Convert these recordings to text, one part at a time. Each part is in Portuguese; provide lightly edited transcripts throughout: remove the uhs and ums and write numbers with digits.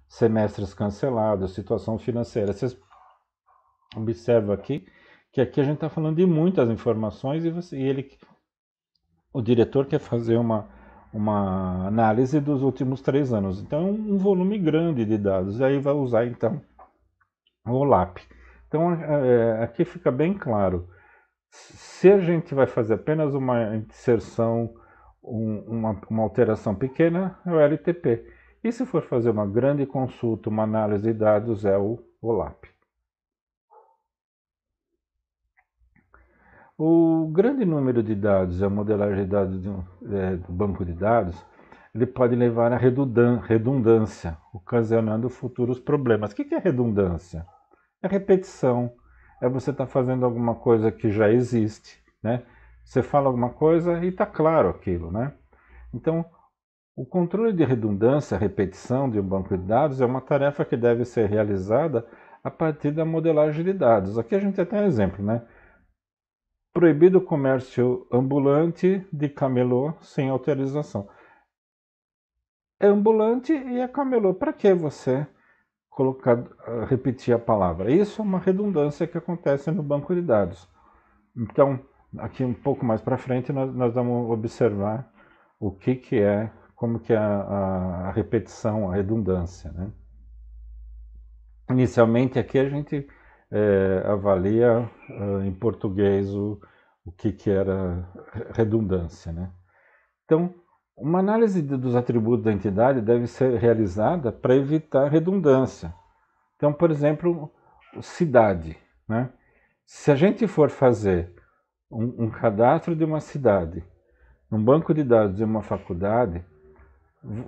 semestres cancelados, situação financeira. Vocês observam aqui que aqui a gente está falando de muitas informações o diretor quer fazer uma análise dos últimos 3 anos. Então, é um volume grande de dados. E aí vai usar, então, o OLAP. Então, aqui fica bem claro. Se a gente vai fazer apenas uma inserção, uma alteração pequena, é o LTP. E se for fazer uma grande consulta, uma análise de dados, é o OLAP. O grande número de dados e a modelagem de dados do banco de dados, ele pode levar à redundância, ocasionando futuros problemas. O que é redundância? É repetição, é você estar fazendo alguma coisa que já existe, né? Você fala alguma coisa e está claro aquilo, né? Então, o controle de redundância, repetição de um banco de dados é uma tarefa que deve ser realizada a partir da modelagem de dados. Aqui a gente tem um exemplo, né? Proibido o comércio ambulante de camelô sem autorização. É ambulante e é camelô. Para que você repetir a palavra? Isso é uma redundância que acontece no banco de dados. Então, aqui um pouco mais para frente, nós vamos observar o que é, como que é a repetição, a redundância, né? Inicialmente aqui a gente avalia em português o que era redundância, né? Então, uma análise dos atributos da entidade deve ser realizada para evitar redundância. Então, por exemplo, cidade, né? Se a gente for fazer um cadastro de uma cidade, um banco de dados de uma faculdade,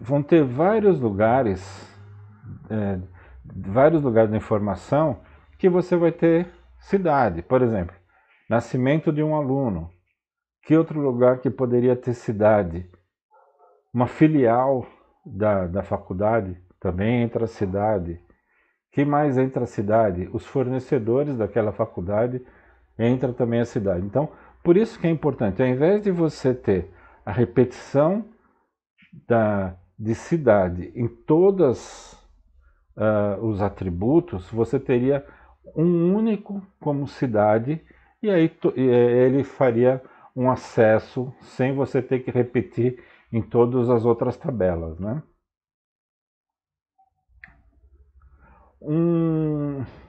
vão ter vários lugares da informação que você vai ter cidade. Por exemplo, nascimento de um aluno. Que outro lugar que poderia ter cidade? Uma filial da faculdade também entra a cidade. Que mais entra a cidade? Os fornecedores daquela faculdade entra também a cidade. Então, por isso que é importante, ao invés de você ter a repetição de cidade em todos os atributos, você teria um único como cidade e aí ele faria um acesso sem você ter que repetir em todas as outras tabelas, né?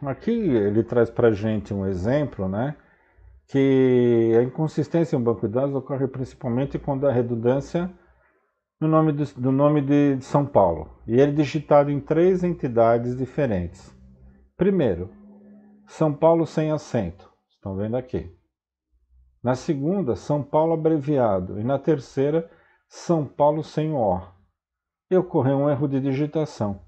Aqui ele traz para a gente um exemplo, né? Que a inconsistência em um banco de dados ocorre principalmente quando há redundância no nome de São Paulo. E ele é digitado em 3 entidades diferentes. Primeiro, São Paulo sem acento. Estão vendo aqui. Na segunda, São Paulo abreviado. E na terceira, São Paulo sem O. E ocorreu um erro de digitação.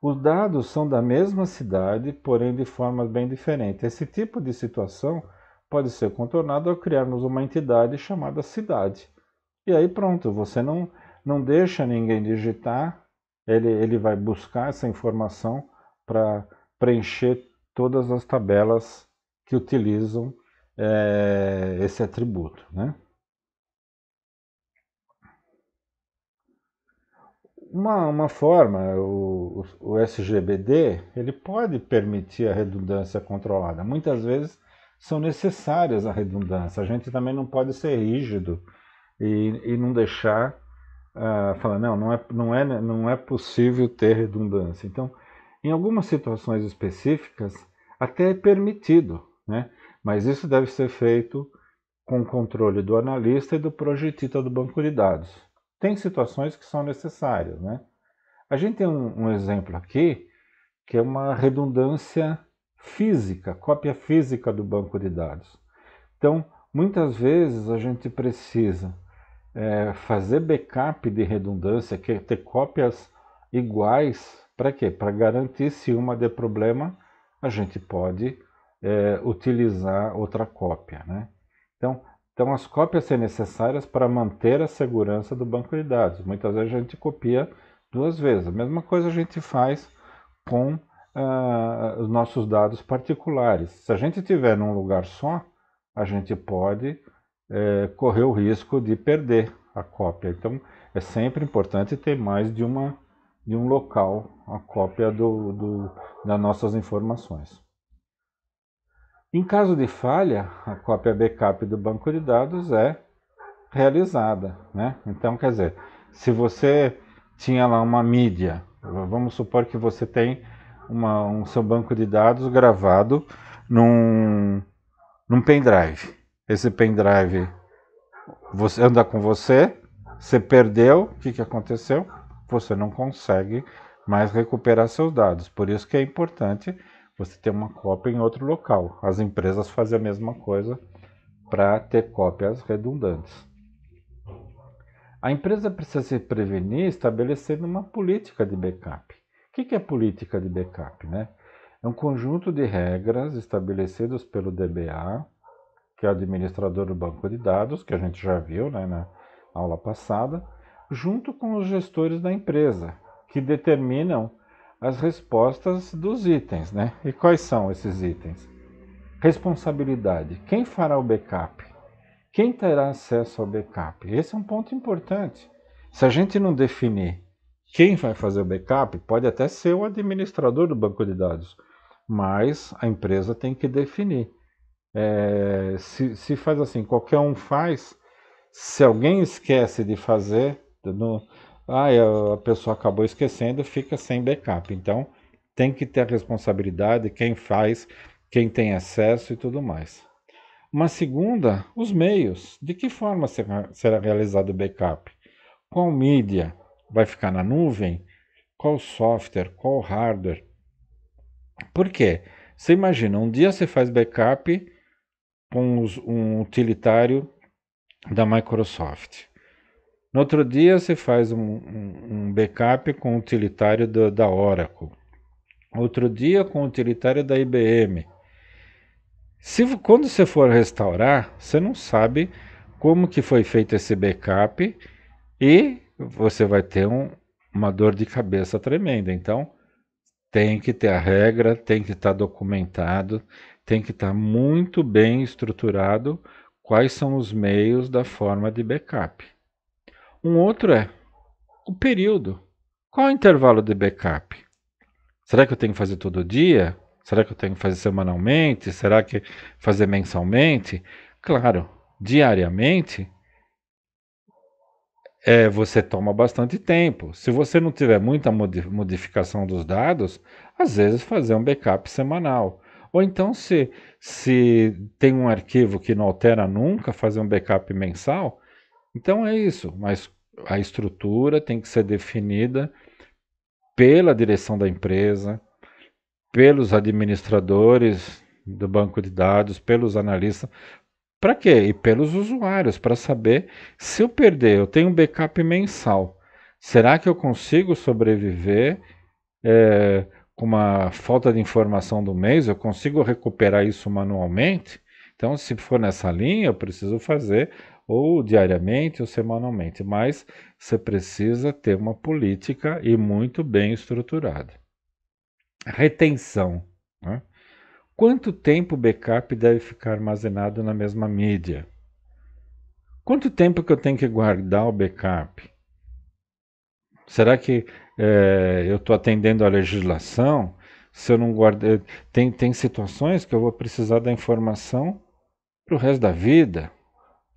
Os dados são da mesma cidade, porém de formas bem diferentes. Esse tipo de situação pode ser contornado ao criarmos uma entidade chamada cidade. E aí pronto, você não deixa ninguém digitar, ele vai buscar essa informação para preencher todas as tabelas que utilizam esse atributo, né? Uma forma, o SGBD, ele pode permitir a redundância controlada. Muitas vezes são necessárias a redundância. A gente também não pode ser rígido e não deixar falar, não é possível ter redundância. Então, em algumas situações específicas, até é permitido, né? Mas isso deve ser feito com o controle do analista e do projetista do banco de dados. Tem situações que são necessárias, né? A gente tem um exemplo aqui, que é uma redundância física, cópia física do banco de dados. Então, muitas vezes a gente precisa fazer backup de redundância, que é ter cópias iguais, para quê? Para garantir se uma der problema, a gente pode utilizar outra cópia, né? Então as cópias são necessárias para manter a segurança do banco de dados. Muitas vezes a gente copia 2 vezes. A mesma coisa a gente faz com os nossos dados particulares. Se a gente tiver num lugar só, a gente pode correr o risco de perder a cópia. Então é sempre importante ter mais de uma de um local a cópia das nossas informações. Em caso de falha, a cópia backup do banco de dados é realizada, né? Então, quer dizer, se você tinha lá uma mídia, vamos supor que você tem um seu banco de dados gravado num pendrive. Esse pendrive você anda com você perdeu, o que aconteceu? Você não consegue mais recuperar seus dados. Por isso que é importante você ter uma cópia em outro local. As empresas fazem a mesma coisa para ter cópias redundantes. A empresa precisa se prevenir estabelecendo uma política de backup. O que é política de backup, né? É um conjunto de regras estabelecidos pelo DBA, que é o administrador do banco de dados, que a gente já viu, né, na aula passada, junto com os gestores da empresa, que determinam as respostas dos itens, né? E quais são esses itens? Responsabilidade. Quem fará o backup? Quem terá acesso ao backup? Esse é um ponto importante. Se a gente não definir quem vai fazer o backup, pode até ser o administrador do banco de dados, mas a empresa tem que definir. Se faz assim, qualquer um faz, se alguém esquece de fazer, a pessoa acabou esquecendo, fica sem backup. Então, tem que ter a responsabilidade, quem faz, quem tem acesso e tudo mais. Uma segunda, os meios. De que forma será realizado o backup? Qual mídia? Vai ficar na nuvem? Qual software? Qual hardware? Por quê? Você imagina, um dia você faz backup com um utilitário da Microsoft. No outro dia você faz um backup com o utilitário da Oracle. Outro dia com o utilitário da IBM. Quando você for restaurar, você não sabe como que foi feito esse backup e você vai ter uma dor de cabeça tremenda. Então, tem que ter a regra, tem que estar documentado, tem que estar muito bem estruturado quais são os meios da forma de backup. Um outro é o período. Qual é o intervalo de backup? Será que eu tenho que fazer todo dia? Será que eu tenho que fazer semanalmente? Será que fazer mensalmente? Claro, diariamente você toma bastante tempo. Se você não tiver muita modificação dos dados, às vezes fazer um backup semanal. Ou então, se tem um arquivo que não altera nunca, fazer um backup mensal. Então é isso, mas a estrutura tem que ser definida pela direção da empresa, pelos administradores do banco de dados, pelos analistas. Para quê? E pelos usuários, para saber se eu perder, eu tenho um backup mensal. Será que eu consigo sobreviver com uma falta de informação do mês? Eu consigo recuperar isso manualmente? Então, se for nessa linha, eu preciso fazer ou diariamente ou semanalmente. Mas você precisa ter uma política e muito bem estruturada. Retenção, né? Quanto tempo o backup deve ficar armazenado na mesma mídia? Quanto tempo que eu tenho que guardar o backup? Será que eu estou atendendo à legislação? Se eu não guardar, tem situações que eu vou precisar da informação para o resto da vida.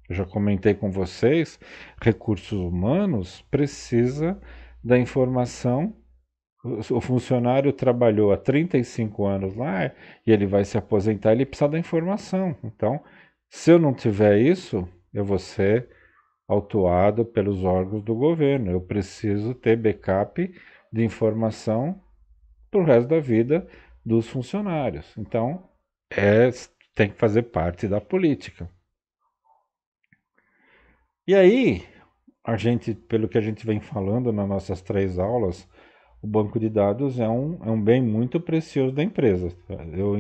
Eu já comentei com vocês, recursos humanos precisa da informação. O funcionário trabalhou há 35 anos lá e ele vai se aposentar, ele precisa da informação. Então, se eu não tiver isso, eu vou ser autuado pelos órgãos do governo. Eu preciso ter backup de informação para o resto da vida dos funcionários. Então, tem que fazer parte da política. E aí, pelo que a gente vem falando nas nossas 3 aulas, o banco de dados é um bem muito precioso da empresa. Eu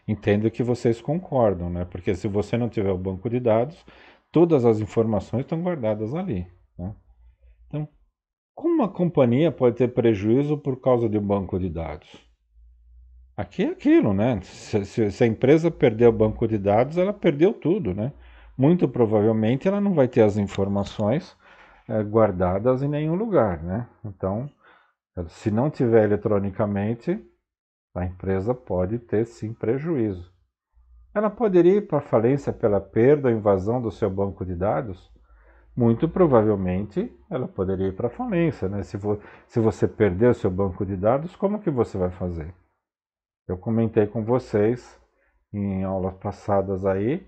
entendo que vocês concordam, né? Porque se você não tiver o banco de dados, todas as informações estão guardadas ali, né? Então, como uma companhia pode ter prejuízo por causa de um banco de dados? Aqui é aquilo, né? Se a empresa perder o banco de dados, ela perdeu tudo, né? Muito provavelmente ela não vai ter as informações guardadas em nenhum lugar, né? Então, Se não tiver eletronicamente, a empresa pode ter sim prejuízo. Ela poderia ir para falência pela perda ou invasão do seu banco de dados? Muito provavelmente ela poderia ir para falência, né? Se você perder o seu banco de dados, como que você vai fazer? Eu comentei com vocês em aulas passadas aí,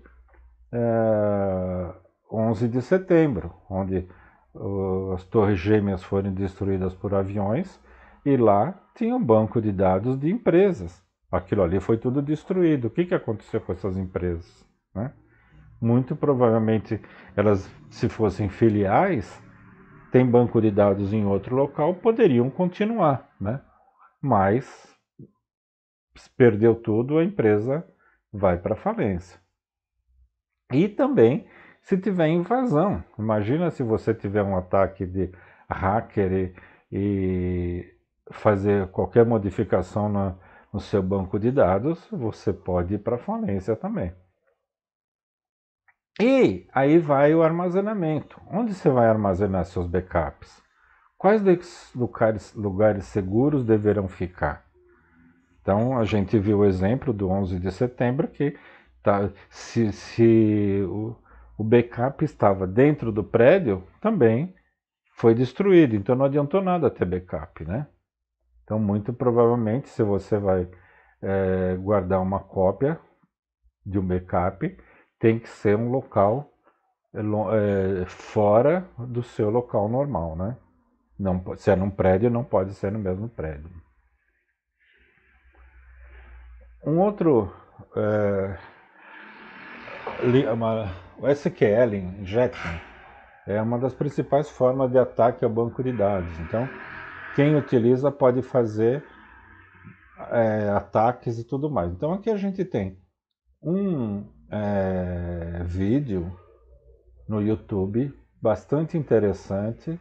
11 de setembro, onde as torres gêmeas foram destruídas por aviões e lá tinha um banco de dados de empresas. Aquilo ali foi tudo destruído. O que aconteceu com essas empresas, né? Muito provavelmente elas, se fossem filiais, tem banco de dados em outro local, poderiam continuar, né? Mas se perdeu tudo, a empresa vai para falência. E também se tiver invasão. Imagina se você tiver um ataque de hacker e fazer qualquer modificação no seu banco de dados, você pode ir para falência também. E aí vai o armazenamento. Onde você vai armazenar seus backups? Quais lugares seguros deverão ficar? Então, a gente viu o exemplo do 11 de setembro que se o backup estava dentro do prédio, também foi destruído. Então, não adiantou nada ter backup, né? Então, muito provavelmente, se você vai guardar uma cópia de um backup, tem que ser um local fora do seu local normal, né? Não, se é num prédio, não pode ser no mesmo prédio. Um outro, o SQL Injection é uma das principais formas de ataque ao banco de dados. Então, quem utiliza pode fazer ataques e tudo mais. Então, aqui a gente tem um vídeo no YouTube bastante interessante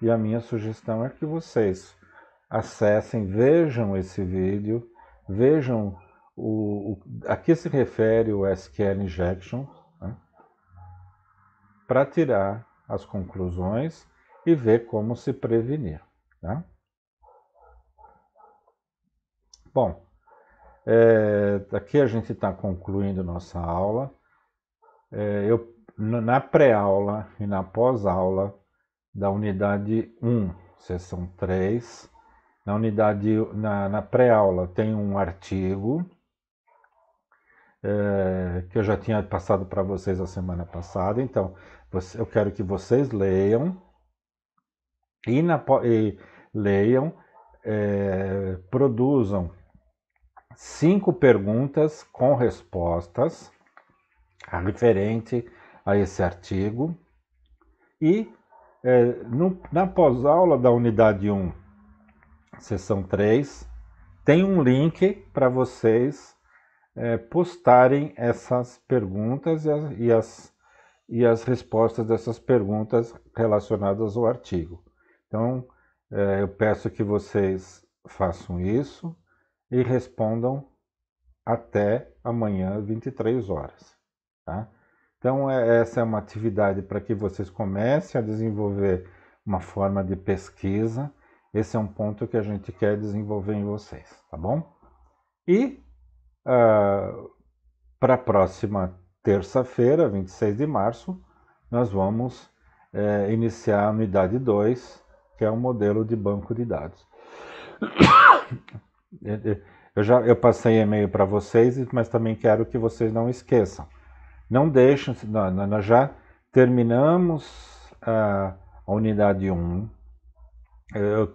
e a minha sugestão é que vocês acessem, vejam esse vídeo, vejam a que se refere o SQL Injection, né, para tirar as conclusões e ver como se prevenir. Né? Bom, aqui a gente está concluindo nossa aula. Na pré-aula e na pós-aula da unidade 1, seção 3, na pré-aula tem um artigo que eu já tinha passado para vocês a semana passada, então eu quero que vocês leiam e leiam, produzam 5 perguntas com respostas referente a esse artigo e na pós-aula da unidade 1, seção 3, tem um link para vocês postarem essas perguntas e as respostas dessas perguntas relacionadas ao artigo. Então, eu peço que vocês façam isso e respondam até amanhã, 23 horas. Tá? Então, essa é uma atividade para que vocês comecem a desenvolver uma forma de pesquisa. Esse é um ponto que a gente quer desenvolver em vocês, tá bom? E para a próxima terça-feira, 26 de março, nós vamos iniciar a unidade 2, que é o modelo de banco de dados. Eu passei e-mail para vocês, mas também quero que vocês não esqueçam. Não deixem, nós já terminamos a unidade 1.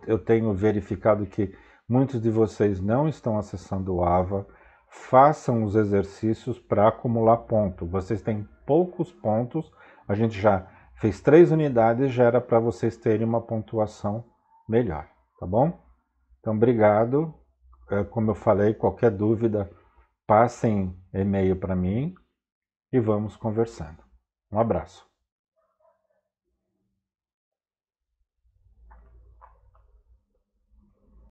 Eu tenho verificado que muitos de vocês não estão acessando o AVA. Façam os exercícios para acumular ponto. Vocês têm poucos pontos. A gente já fez 3 unidades, já era para vocês terem uma pontuação melhor, tá bom? Então, obrigado. Como eu falei, qualquer dúvida, passem e-mail para mim e vamos conversando. Um abraço.